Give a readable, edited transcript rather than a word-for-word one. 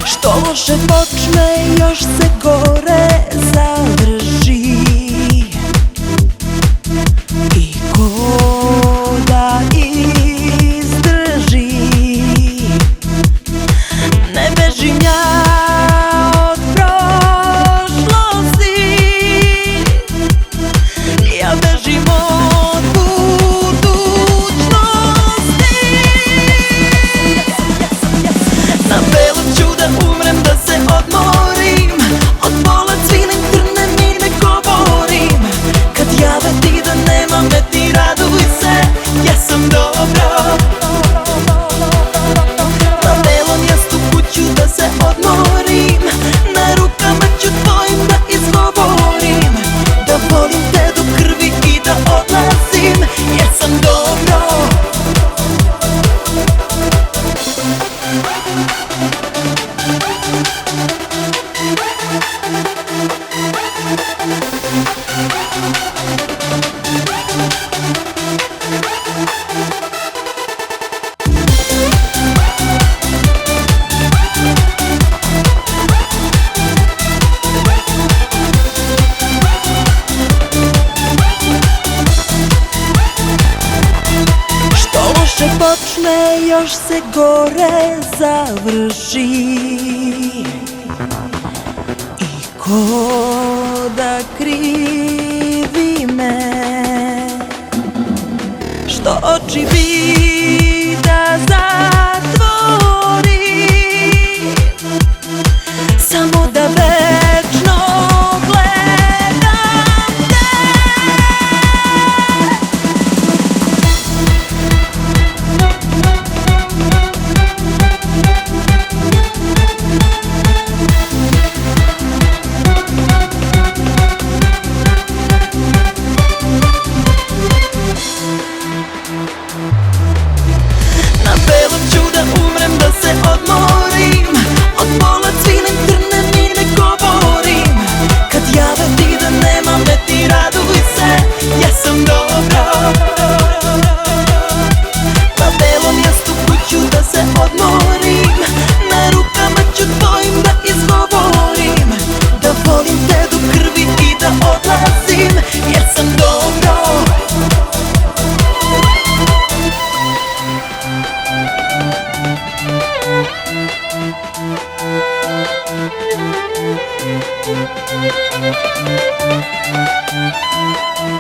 Što loše počne, još se gore završi. I ko da izdrži, ne bežim ja od prošlosti, ja bežim od budućnosti. Na belu ću da umrem, da se odmorim, od bola cvilim, trnem i ne govorim. Kad jave ti da nema me, ti raduj se, ja sam dobro. Na belom jastuku ću da se odmorim, na rukama ću tvojim da izgovorim, da volim te do krvi i da odlazim, jer sam dobro. Što loše počne, još se gore završi. I ko da krivi me, što oči bi da zatvori, samo da večno gledam te. Na belom ću da umrem, da se odmorim, od bola cvilim, trnem i ne govorim. Kad jave ti da nema me, ti raduj se, ja sam dobro. Na belom jastuku ću da se odmorim, na rukama ću tvojim da izgovorim, da volim te do krvi i da odlazim, jer sam dobro. Thank you.